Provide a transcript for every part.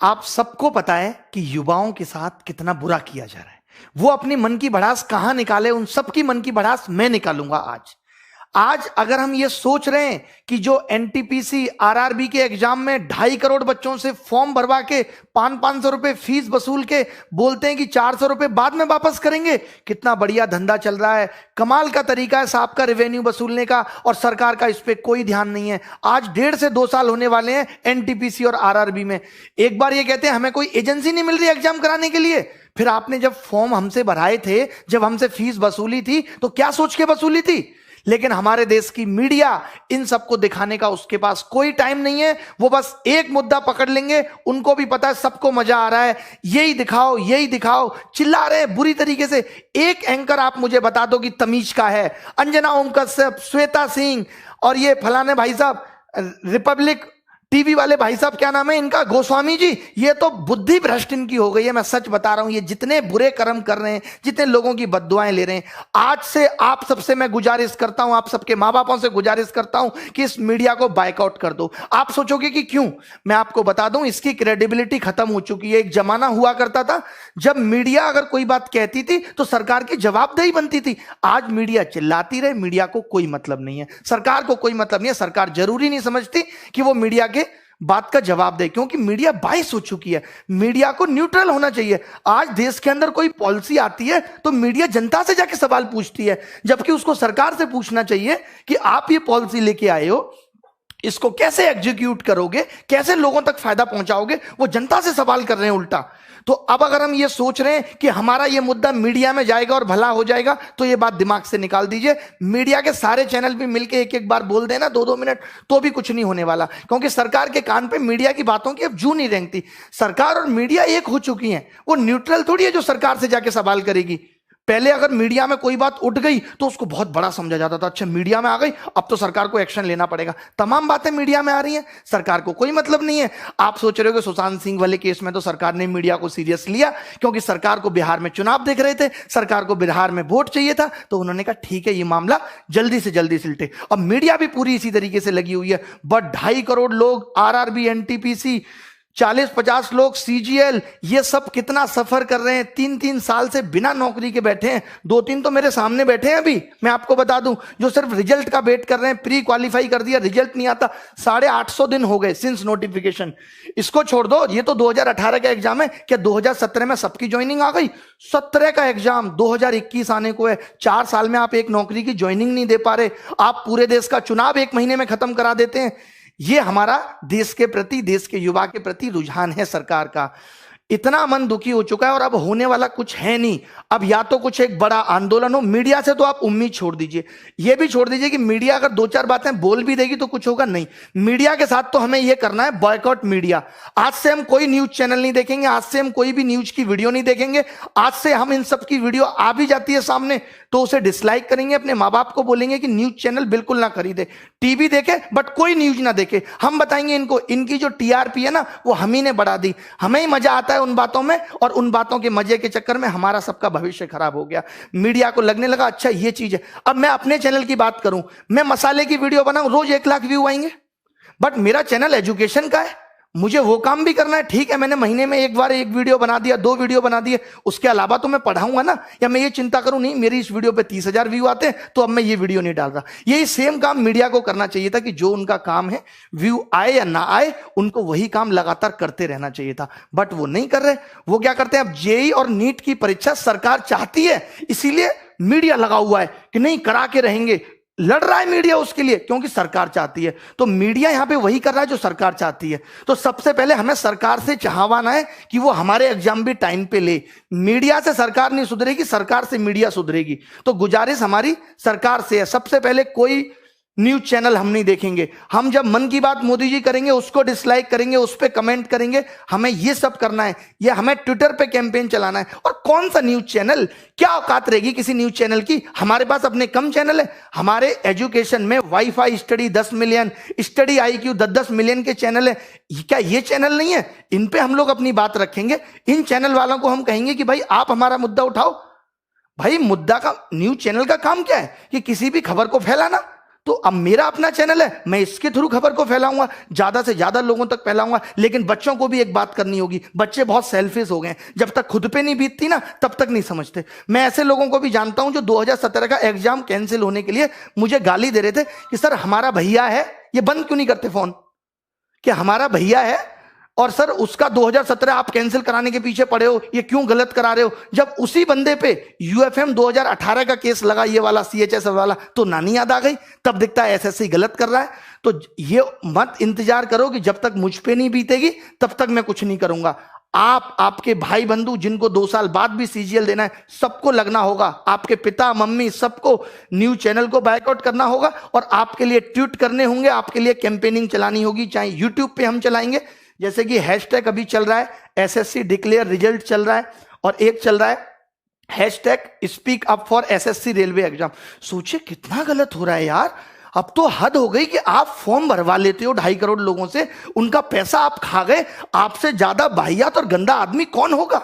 आप सबको पता है कि युवाओं के साथ कितना बुरा किया जा रहा है। वो अपनी मन की भड़ास कहां निकाले, उन सबकी मन की भड़ास मैं निकालूंगा आज अगर हम ये सोच रहे हैं कि जो एनटीपीसी आरआरबी के एग्जाम में 2.5 करोड़ बच्चों से फॉर्म भरवा के 500 रुपए फीस वसूल के बोलते हैं कि 400 रुपए बाद में वापस करेंगे, कितना बढ़िया धंधा चल रहा है, कमाल का तरीका है साहब का रेवेन्यू वसूलने का, और सरकार का इस पे कोई ध्यान नहीं है। आज 1.5 से 2 साल होने वाले हैं एनटीपीसी और आरआरबी में। एक बार ये कहते हैं हमें कोई एजेंसी नहीं मिल रही एग्जाम कराने के लिए। फिर आपने जब फॉर्म हमसे भराए थे, जब हमसे फीस वसूली थी, तो क्या सोच के वसूली थी? लेकिन हमारे देश की मीडिया इन सबको दिखाने का उसके पास कोई टाइम नहीं है। वो बस एक मुद्दा पकड़ लेंगे, उनको भी पता है सबको मजा आ रहा है, यही दिखाओ यही दिखाओ, चिल्ला रहे हैं बुरी तरीके से। एक एंकर आप मुझे बता दो कि तमीज का है, अंजना ओम कश्यप, श्वेता सिंह और ये फलाने भाई साहब रिपब्लिक टीवी वाले भाई साहब, क्या नाम है इनका, गोस्वामी जी, ये तो बुद्धि भ्रष्ट इनकी हो गई है। मैं सच बता रहा हूं, ये जितने बुरे कर्म कर रहे हैं, जितने लोगों की बद्दुआएं ले रहे हैं, आज से आप सबसे मैं गुजारिश करता हूं, आप सबके मां बापों से गुजारिश करता हूं कि इस मीडिया को बाइकआउट कर दो। आप सोचोगे कि क्यों, मैं आपको बता दूं, इसकी क्रेडिबिलिटी खत्म हो चुकी है। एक जमाना हुआ करता था जब मीडिया अगर कोई बात कहती थी तो सरकार की जवाबदेही बनती थी। आज मीडिया चिल्लाती रहे, मीडिया को कोई मतलब नहीं है, सरकार को कोई मतलब नहीं है। सरकार जरूरी नहीं समझती कि वो मीडिया के बात का जवाब दे, क्योंकि मीडिया बाइस हो चुकी है। मीडिया को न्यूट्रल होना चाहिए। आज देश के अंदर कोई पॉलिसी आती है तो मीडिया जनता से जाके सवाल पूछती है, जबकि उसको सरकार से पूछना चाहिए कि आप ये पॉलिसी लेके आए हो, इसको कैसे एग्जीक्यूट करोगे, कैसे लोगों तक फायदा पहुंचाओगे। वो जनता से सवाल कर रहे हैं उल्टा। तो अब अगर हम ये सोच रहे हैं कि हमारा ये मुद्दा मीडिया में जाएगा और भला हो जाएगा, तो ये बात दिमाग से निकाल दीजिए। मीडिया के सारे चैनल भी मिलकर एक एक बार बोल देना 2-2 मिनट, तो भी कुछ नहीं होने वाला, क्योंकि सरकार के कान पे मीडिया की बातों की अब जू नहीं रेंगती। सरकार और मीडिया एक हो चुकी है, वो न्यूट्रल थोड़ी है जो सरकार से जाके सवाल करेगी। पहले अगर मीडिया में कोई बात उठ गई तो उसको बहुत बड़ा समझा जाता था, अच्छा मीडिया में आ गई अब तो सरकार को एक्शन लेना पड़ेगा। तमाम बातें मीडिया में आ रही हैं, सरकार को कोई मतलब नहीं है। आप सोच रहे हो कि सुशांत सिंह वाले केस में तो सरकार ने मीडिया को सीरियस लिया, क्योंकि सरकार को बिहार में चुनाव देख रहे थे, सरकार को बिहार में वोट चाहिए था, तो उन्होंने कहा ठीक है ये मामला जल्दी से जल्दी सिलटे। अब मीडिया भी पूरी इसी तरीके से लगी हुई है। बट 2.5 करोड़ लोग आरआरबी, एनटीपीसी, 40-50 लोग सीजीएल, ये सब कितना सफर कर रहे हैं। 3-3 साल से बिना नौकरी के बैठे हैं। 2-3 तो मेरे सामने बैठे हैं अभी, मैं आपको बता दूं, जो सिर्फ रिजल्ट का वेट कर रहे हैं। प्री क्वालिफाई कर दिया, रिजल्ट नहीं आता, 850 दिन हो गए सिंस नोटिफिकेशन। इसको छोड़ दो, ये तो 2018 का एग्जाम है, क्या 2017 में सबकी ज्वाइनिंग आ गई? 17 का एग्जाम 2021 आने को है। 4 साल में आप एक नौकरी की ज्वाइनिंग नहीं दे पा रहे। आप पूरे देश का चुनाव 1 महीने में खत्म करा देते हैं। ये हमारा देश के प्रति, देश के युवा के प्रति रुझान है सरकार का। इतना मन दुखी हो चुका है, और अब होने वाला कुछ है नहीं। अब या तो कुछ एक बड़ा आंदोलन हो। मीडिया से तो आप उम्मीद छोड़ दीजिए, ये भी छोड़ दीजिए कि मीडिया अगर 2-4 बातें बोल भी देगी तो कुछ होगा नहीं। मीडिया के साथ तो हमें यह करना है, बॉयकॉट मीडिया। आज से हम कोई न्यूज चैनल नहीं देखेंगे, आज से हम कोई भी न्यूज की वीडियो नहीं देखेंगे। आज से हम इन सब की वीडियो आ भी जाती है सामने तो उसे डिसलाइक करेंगे, अपने माँ बाप को बोलेंगे कि न्यूज चैनल बिल्कुल ना खरीदे, टीवी देखे बट कोई न्यूज ना देखे। हम बताएंगे इनको, इनकी जो टीआरपी है ना वो हम ही ने बढ़ा दी। हमें ही मजा आता है उन बातों में, और उन बातों के मजे के चक्कर में हमारा सबका भविष्य खराब हो गया। मीडिया को लगने लगा अच्छा ये चीज है। अब मैं अपने चैनल की बात करूं, मैं मसाले की वीडियो बनाऊं, रोज 1 लाख व्यू आएंगे, बट मेरा चैनल एजुकेशन का है, मुझे वो काम भी करना है। ठीक है, मैंने महीने में एक बार 1 वीडियो बना दिया, 2 वीडियो बना दिए, उसके अलावा तो मैं पढ़ाऊंगा ना। या मैं ये चिंता करूं नहीं मेरी इस वीडियो पे 30,000 व्यू आते हैं तो अब मैं ये वीडियो नहीं डाल रहा। यही सेम काम मीडिया को करना चाहिए था कि जो उनका काम है, व्यू आए या ना आए, उनको वही काम लगातार करते रहना चाहिए था। बट वो नहीं कर रहे। वो क्या करते हैं, अब जेईई और नीट की परीक्षा सरकार चाहती है, इसीलिए मीडिया लगा हुआ है कि नहीं करा के रहेंगे। लड़ रहा है मीडिया उसके लिए, क्योंकि सरकार चाहती है। तो मीडिया यहां पे वही कर रहा है जो सरकार चाहती है। तो सबसे पहले हमें सरकार से चाहवाना है कि वो हमारे एग्जाम भी टाइम पे ले। मीडिया से सरकार नहीं सुधरेगी, सरकार से मीडिया सुधरेगी। तो गुजारिश हमारी सरकार से है, सबसे पहले कोई न्यूज चैनल हम नहीं देखेंगे। हम जब मन की बात मोदी जी करेंगे उसको डिसलाइक करेंगे, उस पर कमेंट करेंगे। हमें ये सब करना है, ये हमें ट्विटर पे कैंपेन चलाना है। और कौन सा न्यूज चैनल, क्या औकात रहेगी किसी न्यूज चैनल की? हमारे पास अपने कम चैनल है। हमारे एजुकेशन में wifi study 10 million, study IQ 10-10 million के चैनल है। क्या ये चैनल नहीं है? इन पे हम लोग अपनी बात रखेंगे। इन चैनल वालों को हम कहेंगे कि भाई आप हमारा मुद्दा उठाओ। भाई मुद्दा का, न्यूज चैनल का काम क्या है कि किसी भी खबर को फैलाना। तो अब मेरा अपना चैनल है, मैं इसके थ्रू खबर को फैलाऊंगा, ज्यादा से ज्यादा लोगों तक फैलाऊंगा। लेकिन बच्चों को भी एक बात करनी होगी, बच्चे बहुत सेल्फिश हो गए, जब तक खुद पे नहीं बीतती ना तब तक नहीं समझते। मैं ऐसे लोगों को भी जानता हूं जो 2017 का एग्जाम कैंसिल होने के लिए मुझे गाली दे रहे थे कि सर हमारा भैया है, ये बंद क्यों नहीं करते फोन, कि हमारा भैया है और सर उसका 2017 आप कैंसिल कराने के पीछे पड़े हो, ये क्यों गलत करा रहे हो। जब उसी बंदे पे यूएफएम 2018 का केस लगा, ये वाला सीएचएस वाला, तो नानी याद आ गई, तब दिखता है एसएससी गलत कर रहा है। तो ये मत इंतजार करो कि जब तक मुझ पे नहीं बीतेगी तब तक मैं कुछ नहीं करूंगा। आप, आपके भाई बंधु जिनको 2 साल बाद भी सीजीएल देना है, सबको लगना होगा, आपके पिता मम्मी सबको न्यूज चैनल को बायकॉट करना होगा और आपके लिए ट्वीट करने होंगे, आपके लिए कैंपेनिंग चलानी होगी, चाहे यूट्यूब पे हम चलाएंगे, जैसे कि हैशटैग अभी चल रहा है एसएससी डिक्लेयर रिजल्ट चल रहा है, और एक चल रहा है hashtag speak up for SSC railway exam. सोचिए कितना गलत हो रहा है यार। अब तो हद हो गई कि आप फॉर्म भरवा लेते हो 2.5 करोड़ लोगों से, उनका पैसा आप खा गए, आपसे ज्यादा वाहियात और गंदा आदमी कौन होगा।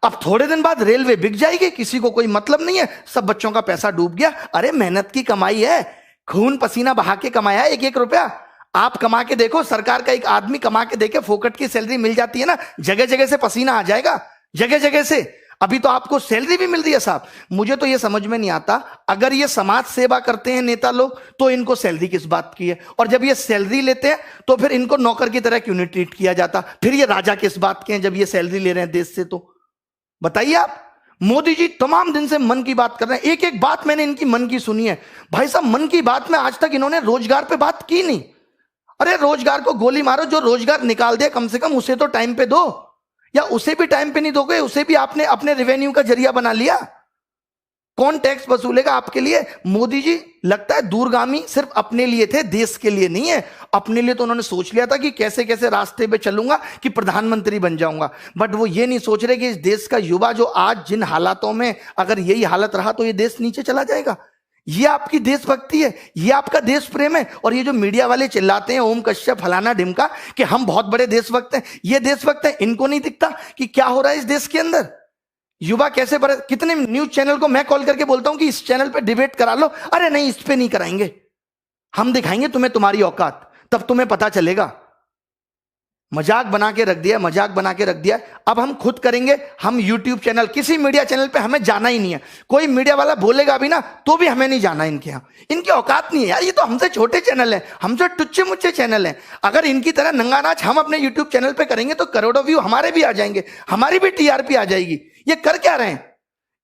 अब थोड़े दिन बाद रेलवे बिक जाएगी, किसी को कोई मतलब नहीं है, सब बच्चों का पैसा डूब गया। अरे मेहनत की कमाई है, खून पसीना बहा के कमाया है, 1-1 रुपया आप कमा के देखो, सरकार का एक आदमी कमा के देखे, फोकट की सैलरी मिल जाती है ना, जगह जगह से पसीना आ जाएगा, जगह जगह से। अभी तो आपको सैलरी भी मिल रही है साहब। मुझे तो ये समझ में नहीं आता, अगर ये समाज सेवा करते हैं नेता लोग तो इनको सैलरी किस बात की है, और जब ये सैलरी लेते हैं तो फिर इनको नौकर की तरह क्यों नहीं ट्रीट किया जाता, फिर ये राजा किस बात के हैं जब ये सैलरी ले रहे हैं देश से। तो बताइए आप। मोदी जी तमाम दिन से मन की बात कर रहे हैं, एक एक बात मैंने इनकी मन की सुनी है। भाई साहब मन की बात में आज तक इन्होंने रोजगार पे बात की नहीं। अरे रोजगार को गोली मारो, जो रोजगार निकाल दे कम से कम उसे तो टाइम पे दो, या उसे भी टाइम पे नहीं दोगे, उसे भी आपने अपने रेवेन्यू का जरिया बना लिया। कौन टैक्स वसूलेगा आपके लिए। मोदी जी लगता है दूरगामी सिर्फ अपने लिए थे, देश के लिए नहीं है। अपने लिए तो उन्होंने सोच लिया था कि कैसे कैसे रास्ते पे चलूंगा कि प्रधानमंत्री बन जाऊंगा, बट वो ये नहीं सोच रहे कि इस देश का युवा जो आज जिन हालातों में, अगर यही हालत रहा तो ये देश नीचे चला जाएगा। ये आपकी देशभक्ति है, ये आपका देश प्रेम है। और ये जो मीडिया वाले चिल्लाते हैं ओम कश्यप फलाना ढिमका कि हम बहुत बड़े देशभक्त हैं, ये देशभक्त हैं, इनको नहीं दिखता कि क्या हो रहा है इस देश के अंदर। युवा कैसे बड़े, कितने न्यूज चैनल को मैं कॉल करके बोलता हूं कि इस चैनल पे डिबेट करा लो, अरे नहीं इस पे नहीं कराएंगे, हम दिखाएंगे तुम्हें तुम्हारी औकात, तब तुम्हें पता चलेगा। मजाक बना के रख दिया, मजाक बना के रख दिया। अब हम खुद करेंगे, हम यूट्यूब चैनल, किसी मीडिया चैनल पे हमें जाना ही नहीं है। कोई मीडिया वाला बोलेगा भी ना तो भी हमें नहीं जाना इनके यहाँ, इनकी औकात नहीं है यार। ये तो हमसे छोटे चैनल है, हमसे टुच्चे मुच्चे चैनल है। अगर इनकी तरह नंगा नाच हम अपने यूट्यूब चैनल पे करेंगे तो करोड़ों व्यू हमारे भी आ जाएंगे, हमारी भी टीआरपी आ जाएगी। ये कर क्या रहे हैं।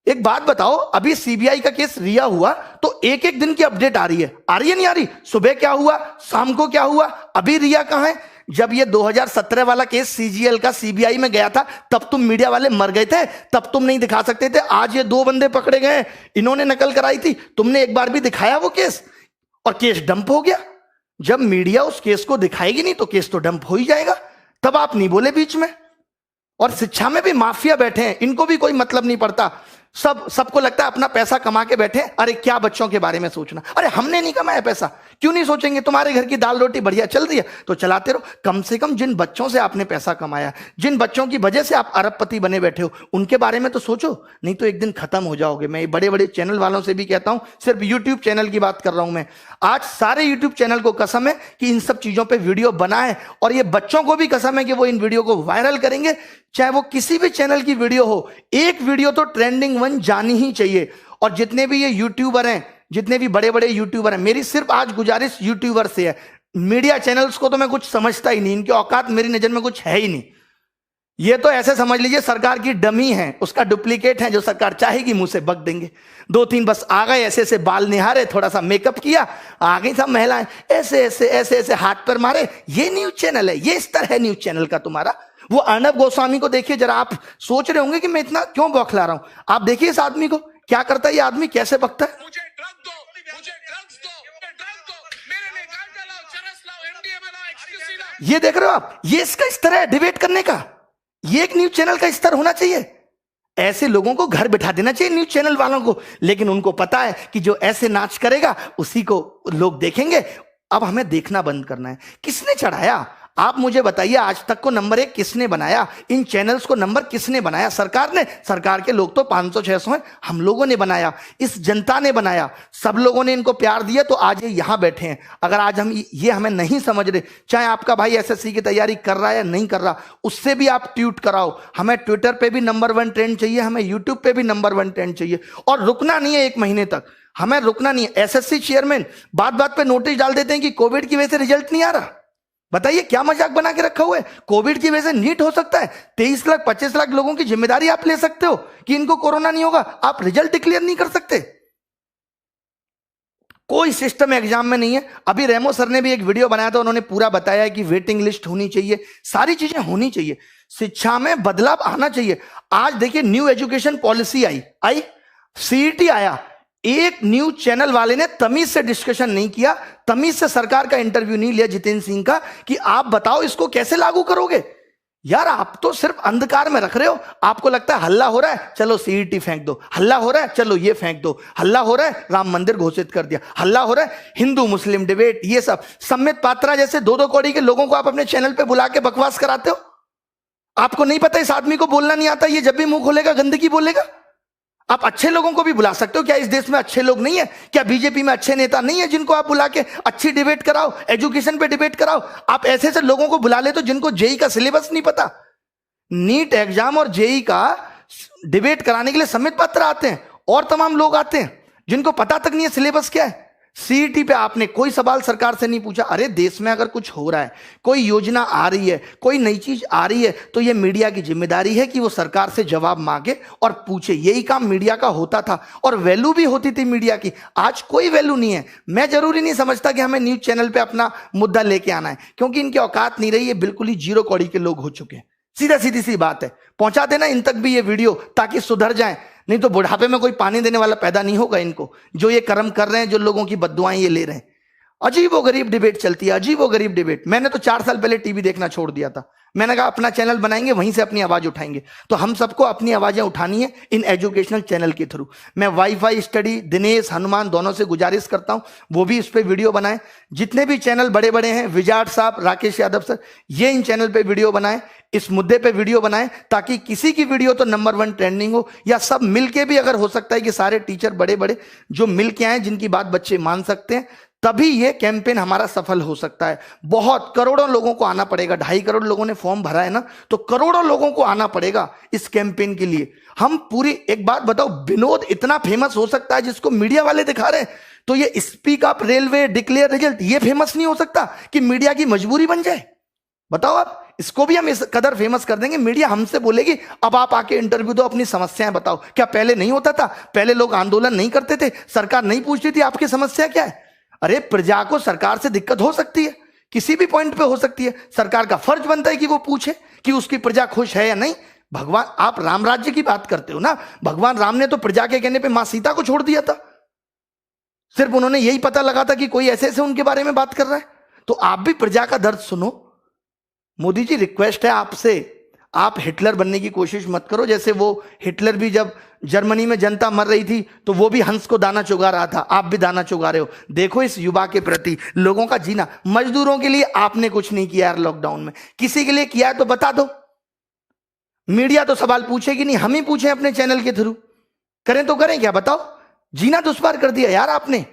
एक बात बताओ, अभी सीबीआई का केस रिया हुआ तो एक एक दिन की अपडेट आ रही है नहीं आ रही। सुबह क्या हुआ, शाम को क्या हुआ, अभी रिया कहां है। जब ये 2017 वाला केस सीजीएल का सीबीआई में गया था तब तुम मीडिया वाले मर गए थे, तब तुम नहीं दिखा सकते थे। आज ये 2 बंदे पकड़े गए, इन्होंने नकल कराई थी, तुमने एक बार भी दिखाया वो केस, और केस डंप हो गया। जब मीडिया उस केस को दिखाएगी नहीं तो केस तो डंप हो ही जाएगा। तब आप नहीं बोले बीच में। और शिक्षा में भी माफिया बैठे हैं, इनको भी कोई मतलब नहीं पड़ता। सबको लगता है अपना पैसा कमा के बैठे। अरे क्या बच्चों के बारे में सोचना, अरे हमने नहीं कमाया पैसा, क्यों नहीं सोचेंगे। तुम्हारे घर की दाल रोटी बढ़िया चल रही है तो चलाते रहो। कम से कम जिन बच्चों से आपने पैसा कमाया, जिन बच्चों की वजह से आप अरबपति बने बैठे हो, उनके बारे में तो सोचो, नहीं तो एक दिन खत्म हो जाओगे। मैं बड़े बड़े चैनल वालों से भी कहता हूं, सिर्फ यूट्यूब चैनल की बात कर रहा हूं मैं। आज सारे यूट्यूब चैनल को कसम है कि इन सब चीजों पर वीडियो बनाए, और ये बच्चों को भी कसम है कि वो इन वीडियो को वायरल करेंगे, चाहे वो किसी भी चैनल की वीडियो हो। एक वीडियो तो ट्रेंडिंग 1 जानी ही चाहिए। और जितने भी ये यूट्यूबर हैं, जितने भी बड़े बड़े यूट्यूबर हैं, मेरी सिर्फ आज गुजारिश यूट्यूबर से है, मीडिया चैनल्स को तो मैं कुछ समझता ही नहीं, इनकी औकात मेरी नजर में कुछ है ही नहीं। ये तो ऐसे समझ लीजिए सरकार की डमी है, उसका डुप्लीकेट है, जो सरकार चाहेगी मुंह से बक देंगे। 2-3 बस आ गए, ऐसे ऐसे बाल निहारे, थोड़ा सा मेकअप किया, आ गई सब महिलाएं, ऐसे ऐसे ऐसे ऐसे हाथ पर मारे। ये न्यूज चैनल है, ये स्तर है न्यूज चैनल का तुम्हारा। वो अर्णब गोस्वामी को देखिए जरा, आप सोच रहे होंगे कि मैं इतना क्यों बौखला रहा हूं। आप देखिए इस आदमी को, क्या करता है ये आदमी, कैसे बकता है। मुझे ड्रग दो, मुझे ड्रग्स दो, ड्रग दो, मेरे लिए गांजा लाओ, चरस लाओ, एमडीएमए लाओ, एक्सक्यूसी लाओ। ये देख रहे हो आप, ये इसका स्तर है डिबेट करने का। ये एक न्यूज चैनल का स्तर होना चाहिए। ऐसे लोगों को घर बिठा देना चाहिए न्यूज चैनल वालों को, लेकिन उनको पता है कि जो ऐसे नाच करेगा उसी को लोग देखेंगे। अब हमें देखना बंद करना है। किसने चढ़ाया, आप मुझे बताइए, आज तक को नंबर 1 किसने बनाया? इन चैनल्स को नंबर किसने बनाया? सरकार ने। सरकार के लोग तो 500-600 हैं, हम लोगों ने बनाया, इस जनता ने बनाया, सब लोगों ने इनको प्यार दिया, तो आज ये यहां बैठे हैं। अगर आज हम ये हमें नहीं समझ रहे, चाहे आपका भाई एसएससी की तैयारी कर रहा है या नहीं कर रहा, उससे भी आप ट्वीट कराओ। हमें ट्विटर पे भी नंबर 1 ट्रेंड चाहिए, हमें यूट्यूब पे भी नंबर 1 ट्रेंड चाहिए, और रुकना नहीं है 1 महीने तक, हमें रुकना नहीं है। एसएससी चेयरमैन बात बात पे नोटिस डाल देते हैं कि कोविड की वजह से रिजल्ट नहीं आ रहा। बताइए क्या मजाक बना के रखा हुआ है? कोविड की वजह से नीट हो सकता है, 23 लाख 25 लाख लोगों की जिम्मेदारी आप ले सकते हो कि इनको कोरोना नहीं होगा, आप रिजल्ट डिक्लेयर नहीं कर सकते। कोई सिस्टम एग्जाम में नहीं है। अभी रेमो सर ने भी एक वीडियो बनाया था, उन्होंने पूरा बताया कि वेटिंग लिस्ट होनी चाहिए, सारी चीजें होनी चाहिए, शिक्षा में बदलाव आना चाहिए। आज देखिए न्यू एजुकेशन पॉलिसी आई, सीईटी आया, एक न्यूज चैनल वाले ने तमीज से डिस्कशन नहीं किया, तमीज से सरकार का इंटरव्यू नहीं लिया जितेंद्र सिंह का कि आप बताओ इसको कैसे लागू करोगे। यार आप तो सिर्फ अंधकार में रख रहे हो। आपको लगता है हल्ला हो रहा है, चलो सीईटी फेंक दो, हल्ला हो रहा है, चलो ये फेंक दो, हल्ला हो रहा है, राम मंदिर घोषित कर दिया, हल्ला हो रहा है, हिंदू मुस्लिम डिबेट, ये सब। सम्मित पात्रा जैसे 2-2 कौड़ी के लोगों को आप अपने चैनल पे बुला के बकवास कराते हो। आपको नहीं पता इस आदमी को बोलना नहीं आता, ये जब भी मुंह खोलेगा गंदगी बोलेगा। आप अच्छे लोगों को भी बुला सकते हो। क्या इस देश में अच्छे लोग नहीं है? क्या बीजेपी में अच्छे नेता नहीं है जिनको आप बुला के अच्छी डिबेट कराओ, एजुकेशन पे डिबेट कराओ? आप ऐसे ऐसे लोगों को बुला ले तो जिनको जेई का सिलेबस नहीं पता, नीट एग्जाम और जेई का डिबेट कराने के लिए सम्मित पात्र आते हैं, और तमाम लोग आते हैं जिनको पता तक नहीं है सिलेबस क्या है। सीईटी पे आपने कोई सवाल सरकार से नहीं पूछा। अरे देश में अगर कुछ हो रहा है, कोई योजना आ रही है, कोई नई चीज आ रही है, तो ये मीडिया की जिम्मेदारी है कि वो सरकार से जवाब मांगे और पूछे। यही काम मीडिया का होता था और वैल्यू भी होती थी मीडिया की। आज कोई वैल्यू नहीं है। मैं जरूरी नहीं समझता कि हमें न्यूज चैनल पे अपना मुद्दा लेके आना है, क्योंकि इनकी औकात नहीं रही है, बिल्कुल ही 0 कौड़ी के लोग हो चुके हैं। सीधा सीधी सी बात है। पहुंचा देना इन तक भी ये वीडियो ताकि सुधर जाए, नहीं तो बुढ़ापे में कोई पानी देने वाला पैदा नहीं होगा इनको, जो ये कर्म कर रहे हैं, जो लोगों की बद्दुआएं ये ले रहे हैं। अजीबो गरीब डिबेट चलती है, अजीबो गरीब डिबेट। मैंने तो 4 साल पहले टीवी देखना छोड़ दिया था। मैंने कहा अपना चैनल बनाएंगे, वहीं से अपनी आवाज उठाएंगे। तो हम सबको अपनी आवाजें उठानी है इन एजुकेशनल चैनल के थ्रू। मैं वाईफाई स्टडी, दिनेश, हनुमान दोनों से गुजारिश करता हूं वो भी इस पे वीडियो बनाएं। जितने भी चैनल बड़े बड़े हैं, विजाट साहब, राकेश यादव सर, ये इन चैनल पे वीडियो बनाएं, इस मुद्दे पे वीडियो बनाएं, ताकि किसी की वीडियो तो नंबर 1 ट्रेंडिंग हो, या सब मिलके भी, अगर हो सकता है कि सारे टीचर बड़े बड़े जो मिलके आए, जिनकी बात बच्चे मान सकते हैं, तभी ये कैंपेन हमारा सफल हो सकता है। बहुत करोड़ों लोगों को आना पड़ेगा। 2.5 करोड़ लोगों ने फॉर्म भरा है ना, तो करोड़ों लोगों को आना पड़ेगा इस कैंपेन के लिए। हम पूरी, एक बात बताओ, विनोद इतना फेमस हो सकता है जिसको मीडिया वाले दिखा रहे हैं, तो ये speak up railway declare result ये फेमस नहीं हो सकता कि मीडिया की मजबूरी बन जाए? बताओ आप, इसको भी हम इस कदर फेमस कर देंगे, मीडिया हमसे बोलेगी अब आप आके इंटरव्यू दो, अपनी समस्याएं बताओ। क्या पहले नहीं होता था? पहले लोग आंदोलन नहीं करते थे? सरकार नहीं पूछती थी आपकी समस्या क्या है? अरे प्रजा को सरकार से दिक्कत हो सकती है, किसी भी पॉइंट पे हो सकती है। सरकार का फर्ज बनता है कि वो पूछे कि उसकी प्रजा खुश है या नहीं। भगवान, आप राम राज्य की बात करते हो ना, भगवान राम ने तो प्रजा के कहने पे मां सीता को छोड़ दिया था। सिर्फ उन्होंने यही पता लगा था कि कोई ऐसे ऐसे उनके बारे में बात कर रहा है। तो आप भी प्रजा का दर्द सुनो। मोदी जी, रिक्वेस्ट है आपसे, आप हिटलर बनने की कोशिश मत करो। जैसे वो हिटलर भी जब जर्मनी में जनता मर रही थी तो वो भी हंस को दाना चुगा रहा था, आप भी दाना चुगा रहे हो। देखो इस युवा के प्रति, लोगों का जीना। मजदूरों के लिए आपने कुछ नहीं किया यार लॉकडाउन में, किसी के लिए किया है तो बता दो। मीडिया तो सवाल पूछेगी नहीं, हम ही पूछें अपने चैनल के थ्रू। करें तो करें क्या, बताओ? जीना दुश्वार कर दिया यार आपने।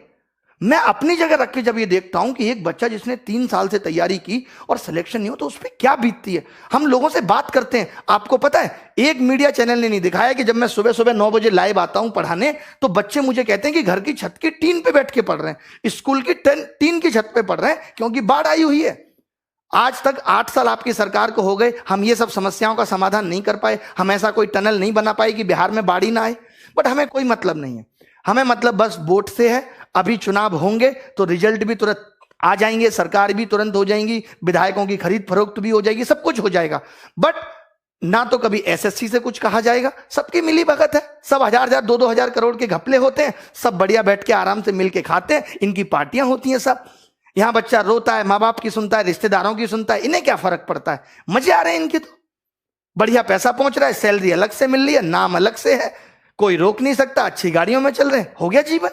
मैं अपनी जगह रख के जब ये देखता हूं कि एक बच्चा जिसने 3 साल से तैयारी की और सिलेक्शन नहीं हो, तो उस पर क्या बीतती है। हम लोगों से बात करते हैं, आपको पता है एक मीडिया चैनल ने नहीं दिखाया कि जब मैं सुबह सुबह 9 बजे लाइव आता हूं पढ़ाने, तो बच्चे मुझे कहते हैं कि घर की छत की टीन पे बैठ के पढ़ रहे हैं, स्कूल की टीन की छत पे पढ़ रहे हैं, क्योंकि बाढ़ आई हुई है। आज तक 8 साल आपकी सरकार को हो गए, हम ये सब समस्याओं का समाधान नहीं कर पाए, हम ऐसा कोई टनल नहीं बना पाए कि बिहार में बाढ़ ही ना आए। बट हमें कोई मतलब नहीं है, हमें मतलब बस वोट से है। अभी चुनाव होंगे तो रिजल्ट भी तुरंत आ जाएंगे, सरकार भी तुरंत हो जाएंगी, विधायकों की खरीद फरोख्त भी हो जाएगी, सब कुछ हो जाएगा। बट ना तो कभी एसएससी से कुछ कहा जाएगा, सबकी मिली भगत है, सब 1000-1000 2-2 करोड़ के घपले होते हैं, सब बढ़िया बैठ के आराम से मिलके खाते हैं, इनकी पार्टियां होती हैं सब। यहां बच्चा रोता है, माँ बाप की सुनता है, रिश्तेदारों की सुनता है, इन्हें क्या फर्क पड़ता है? मजे आ रहे हैं इनके, तो बढ़िया पैसा पहुंच रहा है, सैलरी अलग से मिल रही है, नाम अलग से है, कोई रोक नहीं सकता, अच्छी गाड़ियों में चल रहे हैं, हो गया जीवन।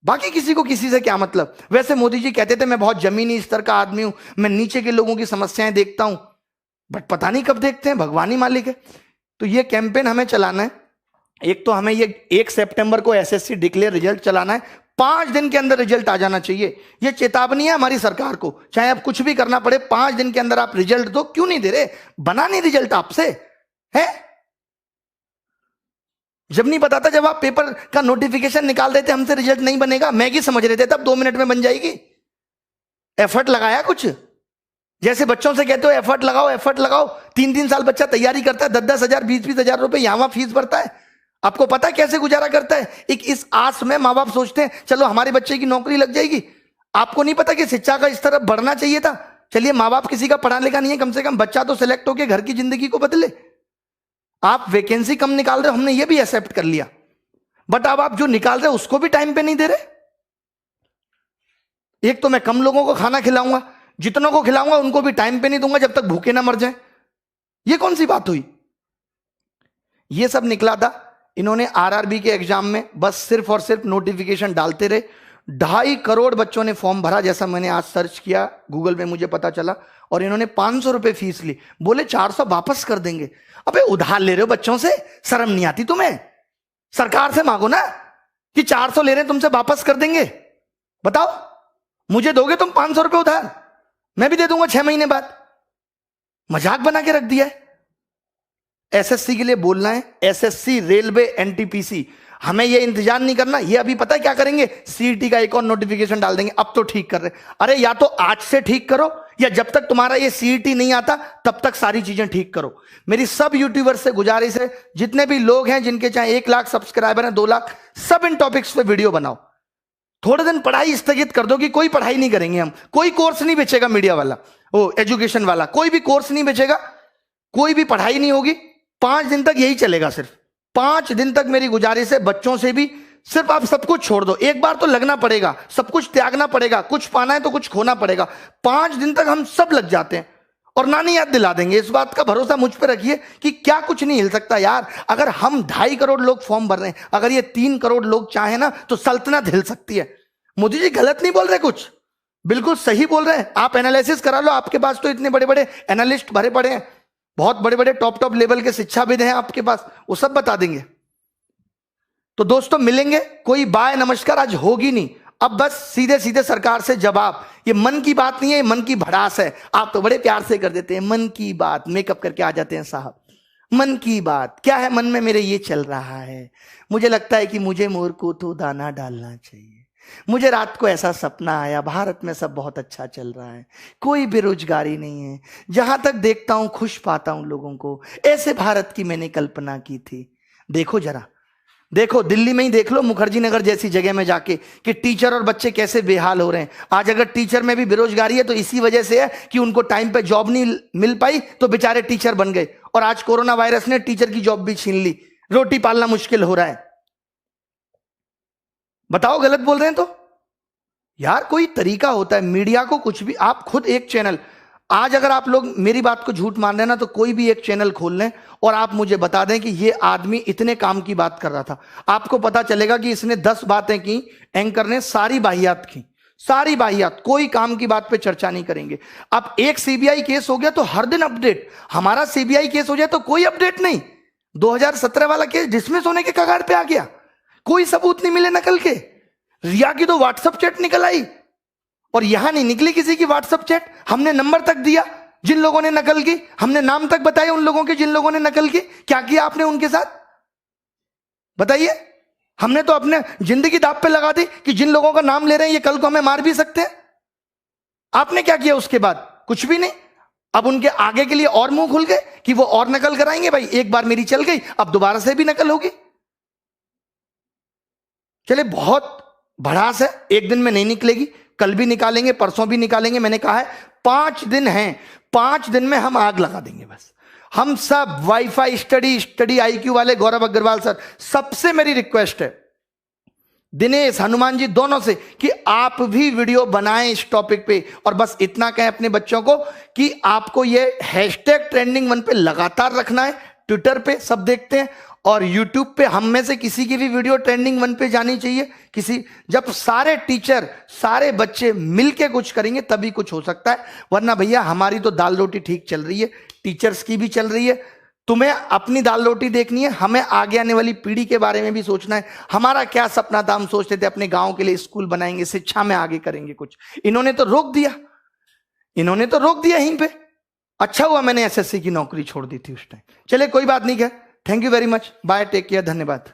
बाकी किसी को किसी से क्या मतलब। वैसे मोदी जी कहते थे मैं बहुत जमीनी स्तर का आदमी हूं, मैं नीचे के लोगों की समस्याएं देखता हूं, बट पता नहीं कब देखते हैं, भगवान ही मालिक है। तो ये कैंपेन हमें चलाना है। एक तो हमें ये 1 सितंबर को एसएससी डिक्लेयर रिजल्ट चलाना है, 5 दिन के अंदर रिजल्ट आ जाना चाहिए। ये चेतावनी है हमारी सरकार को, चाहे आप कुछ भी करना पड़े, 5 दिन के अंदर आप रिजल्ट दो। क्यों नहीं दे रहे? बना नहीं रिजल्ट आपसे है? जब नहीं पता था, जब आप पेपर का नोटिफिकेशन निकाल रहे थे, हमसे रिजल्ट नहीं बनेगा, मैगी समझ रहे थे, तब 2 मिनट में बन जाएगी। एफर्ट लगाया कुछ? जैसे बच्चों से कहते हो एफर्ट लगाओ, एफर्ट लगाओ, 3-3 साल बच्चा तैयारी करता है, 10-10 हजार 20-20 हजार रुपए यहां वहां फीस भरता है। आपको पता है कैसे गुजारा करता है? एक इस आस में माँ बाप सोचते हैं चलो हमारे बच्चे की नौकरी लग जाएगी। आपको नहीं पता कि शिक्षा का स्तर बढ़ना चाहिए था। चलिए माँ बाप किसी का पढ़ा लिखा नहीं है, कम से कम बच्चा तो सिलेक्ट होकर घर की जिंदगी को बदले। आप वैकेंसी कम निकाल रहे हो, हमने ये भी एक्सेप्ट कर लिया, बट अब आप जो निकाल रहे हो उसको भी टाइम पे नहीं दे रहे। एक तो मैं कम लोगों को खाना खिलाऊंगा, जितनों को खिलाऊंगा उनको भी टाइम पे नहीं दूंगा जब तक भूखे ना मर जाए। ये कौन सी बात हुई? ये सब निकला था। इन्होंने आरआरबी के एग्जाम में बस सिर्फ और सिर्फ नोटिफिकेशन डालते रहे। 2.5 करोड़ बच्चों ने फॉर्म भरा, जैसा मैंने आज सर्च किया गूगल में मुझे पता चला, और इन्होंने 500 रुपए फीस ली। बोले 400 वापस कर देंगे। अबे उधार ले रहे हो बच्चों से, शर्म नहीं आती तुम्हें? सरकार से मांगो ना कि 400 ले रहे हैं तुमसे वापस कर देंगे। बताओ, मुझे दोगे तुम 500 रुपए उधार, मैं भी दे दूंगा 6 महीने बाद। मजाक बना के रख दिया है। एसएससी के लिए बोलना है, एसएससी, रेलवे, एनटीपीसी, हमें ये इंतजार नहीं करना। ये अभी पता है क्या करेंगे? सीईटी का एक और नोटिफिकेशन डाल देंगे। अब तो ठीक कर रहे। अरे या तो आज से ठीक करो, या जब तक तुम्हारा ये सीईटी नहीं आता तब तक सारी चीजें ठीक करो। मेरी सब यूट्यूबर्स से गुजारिश है, जितने भी लोग हैं जिनके चाहे 1 लाख सब्सक्राइबर हैं, 2 लाख, सब इन टॉपिक्स पे वीडियो बनाओ। थोड़े दिन पढ़ाई स्थगित कर दो कि कोई पढ़ाई नहीं करेंगे हम, कोई कोर्स नहीं बेचेगा मीडिया वाला, वो एजुकेशन वाला, कोई भी कोर्स नहीं बेचेगा, कोई भी पढ़ाई नहीं होगी। 5 दिन तक यही चलेगा। सिर्फ 5 दिन तक मेरी गुजारिश है, बच्चों से भी सिर्फ आप सब कुछ छोड़ दो। एक बार तो लगना पड़ेगा, सब कुछ त्यागना पड़ेगा, कुछ पाना है तो कुछ खोना पड़ेगा। 5 दिन तक हम सब लग जाते हैं और नानी याद दिला देंगे। इस बात का भरोसा मुझ पर रखिए कि क्या कुछ नहीं हिल सकता यार। अगर हम 2.5 करोड़ लोग फॉर्म भर रहे हैं, अगर ये 3 करोड़ लोग चाहे ना तो सल्तनत हिल सकती है। मोदी जी गलत नहीं बोल रहे, कुछ बिल्कुल सही बोल रहे हैं। आप एनालिसिस करा लो, आपके पास तो इतने बड़े बड़े एनालिस्ट भरे पड़े हैं, बहुत बड़े बड़े टॉप लेवल के शिक्षाविद हैं आपके पास, वो सब बता देंगे। तो दोस्तों मिलेंगे, कोई बाय नमस्कार आज होगी नहीं। अब बस सीधे सीधे सरकार से जवाब। ये मन की बात नहीं है, ये मन की भड़ास है। आप तो बड़े प्यार से कर देते हैं मन की बात, मेकअप करके आ जाते हैं साहब। मन की बात क्या है? मन में मेरे ये चल रहा है, मुझे लगता है कि मुझे मोर को तो दाना डालना चाहिए। मुझे रात को ऐसा सपना आया, भारत में सब बहुत अच्छा चल रहा है, कोई बेरोजगारी नहीं है, जहां तक देखता हूं खुश पाता हूं लोगों को। ऐसे भारत की मैंने कल्पना की थी। देखो जरा, देखो दिल्ली में ही देख लो, मुखर्जी नगर जैसी जगह में जाके, कि टीचर और बच्चे कैसे बेहाल हो रहे हैं। आज अगर टीचर में भी बेरोजगारी है तो इसी वजह से है कि उनको टाइम पे जॉब नहीं मिल पाई, तो बेचारे टीचर बन गए। और आज कोरोना वायरस ने टीचर की जॉब भी छीन ली, रोटी पालना मुश्किल हो रहा है। बताओ गलत बोल रहे हैं तो? यार कोई तरीका होता है। मीडिया को कुछ भी, आप खुद एक चैनल, आज अगर आप लोग मेरी बात को झूठ मान रहे हैं ना, तो कोई भी एक चैनल खोल लें और आप मुझे बता दें कि ये आदमी इतने काम की बात कर रहा था। आपको पता चलेगा कि इसने 10 बातें की, एंकर ने सारी बाहियात की, सारी बाहियात, कोई काम की बात पे चर्चा नहीं करेंगे। अब एक सीबीआई केस हो गया तो हर दिन अपडेट, हमारा सीबीआई केस हो जाए तो कोई अपडेट नहीं। 2017 वाला केस डिसमिस होने के कगार पे आ गया, कोई सबूत नहीं मिले नकल के। रिया की तो व्हाट्सएप चैट निकल आई, और यहां नहीं निकली किसी की व्हाट्सएप चैट। हमने नंबर तक दिया जिन लोगों ने नकल की, हमने नाम तक बताए उन लोगों के जिन लोगों ने नकल की। क्या किया आपने उनके साथ बताइए? हमने तो अपने जिंदगी दांव पे लगा दी कि जिन लोगों का नाम ले रहे हैं ये कल को हमें मार भी सकते हैं। आपने क्या किया उसके बाद? कुछ भी नहीं। अब उनके आगे के लिए और मुंह खुल गए कि वो और नकल कराएंगे। भाई एक बार मेरी चल गई, अब दोबारा से भी नकल होगी। चले बहुत भड़ास है, एक दिन में नहीं निकलेगी, कल भी निकालेंगे, परसों भी निकालेंगे। मैंने कहा है 5 दिन हैं, 5 दिन में हम आग लगा देंगे। बस हम सब वाईफाई स्टडी आईक्यू वाले गौरव अग्रवाल सर, सबसे मेरी रिक्वेस्ट है, दिनेश, हनुमान जी दोनों से, कि आप भी वीडियो बनाएं इस टॉपिक पे। और बस इतना कहें अपने बच्चों को कि आपको ये हैशटैग ट्रेंडिंग 1 पे लगातार रखना है, ट्विटर पे सब देखते हैं। और YouTube पे हम में से किसी की भी वीडियो ट्रेंडिंग 1 पे जानी चाहिए। जब सारे टीचर सारे बच्चे मिलके कुछ करेंगे तभी कुछ हो सकता है, वरना भैया हमारी तो दाल रोटी ठीक चल रही है, टीचर्स की भी चल रही है। तुम्हें अपनी दाल रोटी देखनी है, हमें आगे आने वाली पीढ़ी के बारे में भी सोचना है। हमारा क्या सपना था, हम सोचते थे अपने गांव के लिए स्कूल बनाएंगे, शिक्षा में आगे करेंगे कुछ। इन्होंने तो रोक दिया यहीं पे। अच्छा हुआ मैंने एसएससी की नौकरी छोड़ दी थी उस टाइम। चले कोई बात नहीं, क्या, thank you very much, bye, take care, धन्यवाद।